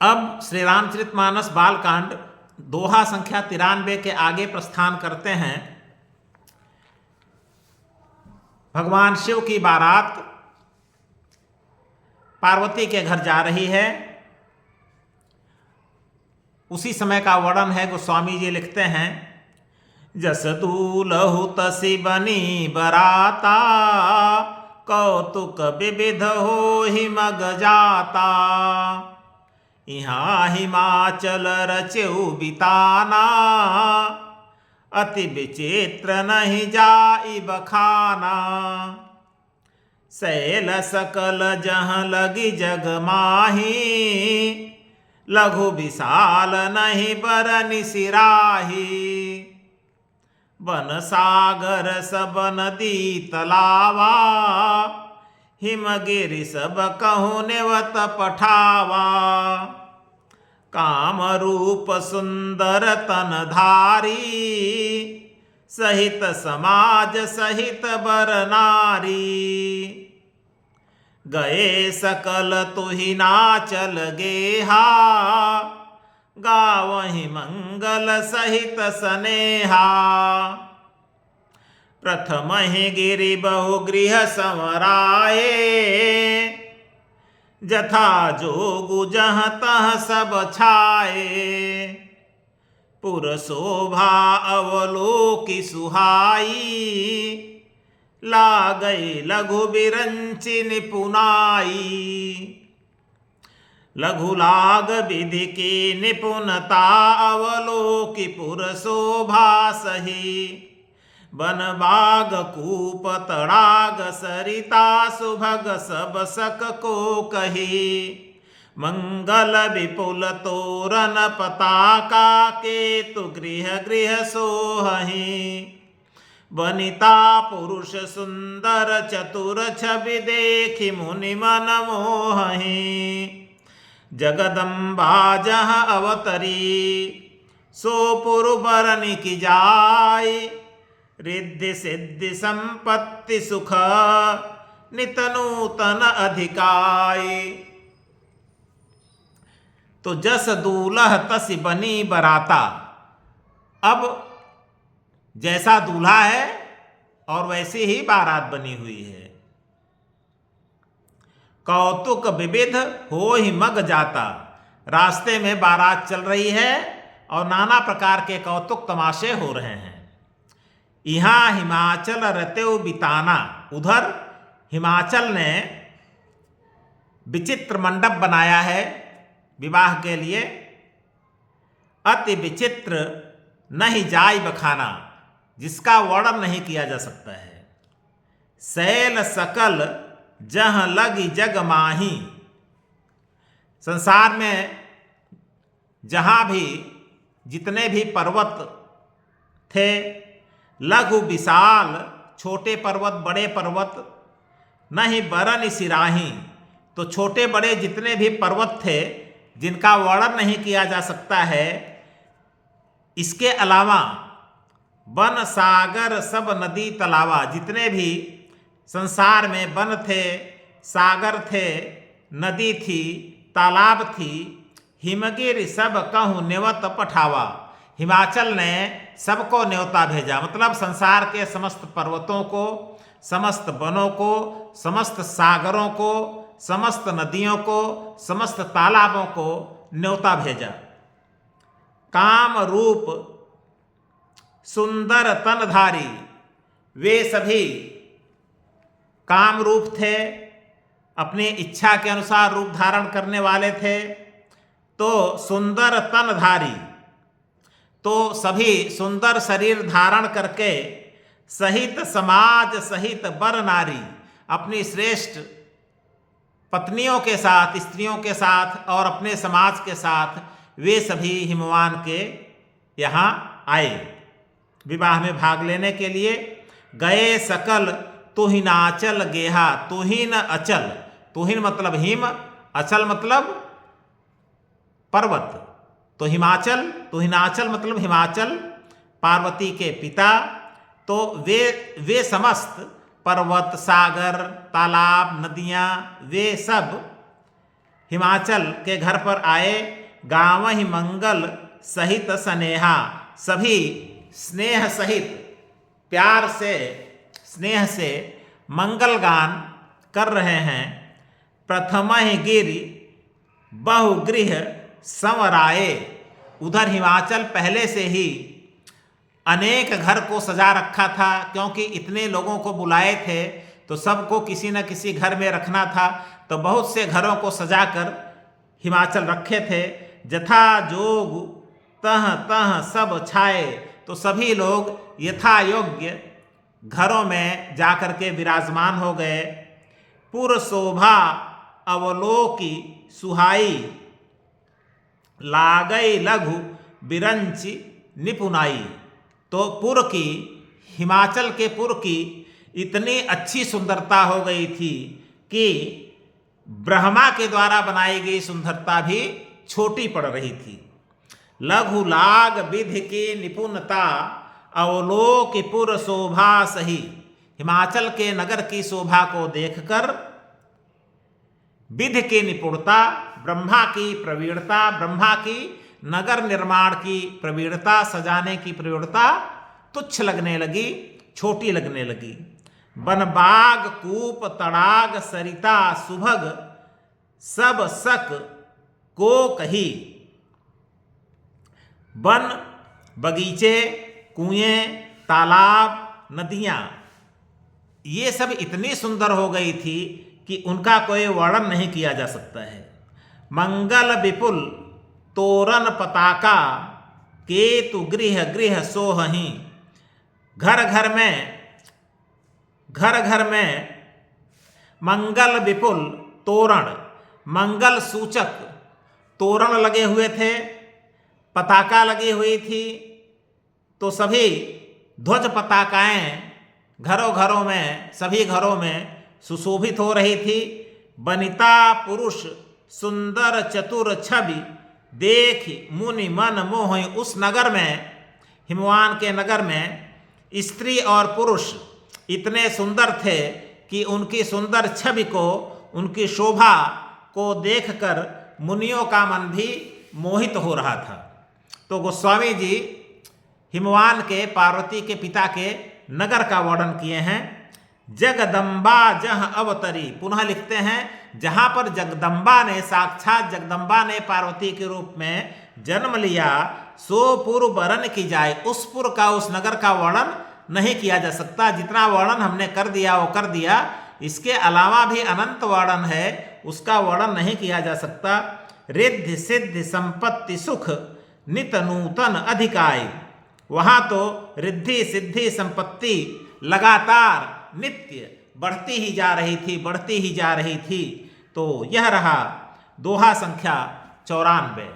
अब श्री रामचरितमानस बालकांड दोहा संख्या 93 के आगे प्रस्थान करते हैं। भगवान शिव की बारात पार्वती के घर जा रही है। उसी समय का वर्णन है। गोस्वामी जी लिखते हैं, जस दूलहु तसी बनी बराता, कौतुक विविध हो ही मग जाता। यहाँ हिमाचल रचेउ बिताना, अति विचित्र नहीं जाई बखाना। शैल सकल जहाँ लगी जग माही, लघु विशाल नहीं बरनि सिराही। वन सागर सब नदी तलावा, हिमगिरि सब कहूँ नेवत पठावा। काम रूप सुंदर तन धारी, सहित समाज सहित बर नारी। गए सकल तुहि नाचल गेहा, गावहि मंगल सहित सनेहा। प्रथम ही गिरि बहु गृह संवराए, जथा जोगु जहाँ तह सब छाए। पुर शोभा अवलोकि सुहाई, लागई लघु बिरंचि निपुनाई। लघु लाग विधि की निपुणता, अवलोकि पुर शोभा सही। बन बाग कूप तड़ाग सरिता, सुभग सब सक को कही। मंगल विपुल तोरण पताका, केतु गृह गृह सोहहि। वनिता पुरुष सुंदर चतुर, छवि देखि मुनि मन मोहहि। जगदम्बा जहाँ अवतरी, सो पुरु बरनि की जाय। रिद्धि सिद्धि संपत्ति सुख, नित नूतन अधिकाय। तो जस दूल्ह तस बनी बराता। अब जैसा दूल्हा है और वैसी ही बारात बनी हुई है। कौतुक विविध हो ही मग जाता। रास्ते में बारात चल रही है और नाना प्रकार के कौतुक तमाशे हो रहे हैं। यहाँ हिमाचल रतेउ बिताना, उधर हिमाचल ने विचित्र मंडप बनाया है विवाह के लिए। अति विचित्र नहीं जाई बखाना, जिसका वर्णन नहीं किया जा सकता है। शैल सकल जहाँ लगी जग माही। संसार में जहाँ भी जितने भी पर्वत थे, लघु विशाल, छोटे पर्वत बड़े पर्वत, नहीं बरनि सिराही। तो छोटे बड़े जितने भी पर्वत थे जिनका वर्णन नहीं किया जा सकता है। इसके अलावा वन सागर सब नदी तलावा, जितने भी संसार में वन थे, सागर थे, नदी थी, तालाब थी। हिमगिरि सब कहूँ नेवत पठावा। हिमाचल ने सबको न्योता भेजा, मतलब संसार के समस्त पर्वतों को, समस्त वनों को, समस्त सागरों को, समस्त नदियों को, समस्त तालाबों को न्योता भेजा। काम रूप सुंदर तनधारी, वे सभी काम रूप थे, अपनी इच्छा के अनुसार रूप धारण करने वाले थे। तो सुंदर तनधारी, तो सभी सुंदर शरीर धारण करके सहित समाज सहित बर नारी, अपनी श्रेष्ठ पत्नियों के साथ, स्त्रियों के साथ और अपने समाज के साथ वे सभी हिमवान के यहाँ आए विवाह में भाग लेने के लिए। गए सकल तुहिनाचल गेहा। तुहिन अचल, तुहिन मतलब हिम, अचल मतलब पर्वत। तो हिमाचल, तुहिनाचल मतलब हिमाचल, पार्वती के पिता। तो वे समस्त पर्वत, सागर, तालाब, नदियाँ, वे सब हिमाचल के घर पर आए। गावहि मंगल सहित स्नेहा, सभी स्नेह सहित प्यार से स्नेह से मंगल गान कर रहे हैं। प्रथमहि गिरि बहुगृह संवराए, उधर हिमाचल पहले से ही अनेक घर को सजा रखा था, क्योंकि इतने लोगों को बुलाए थे तो सबको किसी न किसी घर में रखना था, तो बहुत से घरों को सजाकर हिमाचल रखे थे। जथा जोग तह तह सब छाए, तो सभी लोग यथा योग्य घरों में जाकर के विराजमान हो गए। पुर शोभा अवलोकी सुहाई, लागई लघु बिरंची निपुनाई। तो पुर की, हिमाचल के पुर की इतनी अच्छी सुंदरता हो गई थी कि ब्रह्मा के द्वारा बनाई गई सुंदरता भी छोटी पड़ रही थी। लघु लाग विधि की निपुणता, अवलोक पुर शोभा सही। हिमाचल के नगर की शोभा को देखकर विधि की निपुणता, ब्रह्मा की प्रवीणता, ब्रह्मा की नगर निर्माण की प्रवीणता, सजाने की प्रवीणता तुच्छ लगने लगी, छोटी लगने लगी। बनबाग कूप तड़ाग सरिता सुभग, सब सक को कही। वन, बगीचे, कुएं, तालाब, नदियाँ, ये सब इतनी सुंदर हो गई थी कि उनका कोई वर्णन नहीं किया जा सकता है। मंगल विपुल तोरण पताका, केतु गृह गृह सोहहीं। घर घर में मंगल विपुल तोरण, मंगल सूचक तोरण लगे हुए थे, पताका लगी हुई थी। तो सभी ध्वज पताकाएं घरों घरों में, सभी घरों में सुशोभित हो रही थी। बनिता पुरुष सुंदर चतुर छवि, देख मुनि मन मोह। उस नगर में, हिमवान के नगर में स्त्री और पुरुष इतने सुंदर थे कि उनकी सुंदर छवि को, उनकी शोभा को देखकर मुनियों का मन भी मोहित हो रहा था। तो गोस्वामी जी हिमवान के, पार्वती के पिता के नगर का वर्णन किए हैं। जगदम्बा जह अवतरी, पुनः लिखते हैं जहाँ पर जगदम्बा ने, साक्षात जगदम्बा ने पार्वती के रूप में जन्म लिया, सो पुर वर्णन की जाए। उस पुर का, उस नगर का वर्णन नहीं किया जा सकता। जितना वर्णन हमने कर दिया वो कर दिया, इसके अलावा भी अनंत वर्णन है, उसका वर्णन नहीं किया जा सकता। रिद्धि सिद्धि संपत्ति सुख नित नूतन अधिकाय, वहाँ तो रिद्धि सिद्धि संपत्ति लगातार नित्य बढ़ती ही जा रही थी, बढ़ती ही जा रही थी। तो यह रहा दोहा संख्या 94।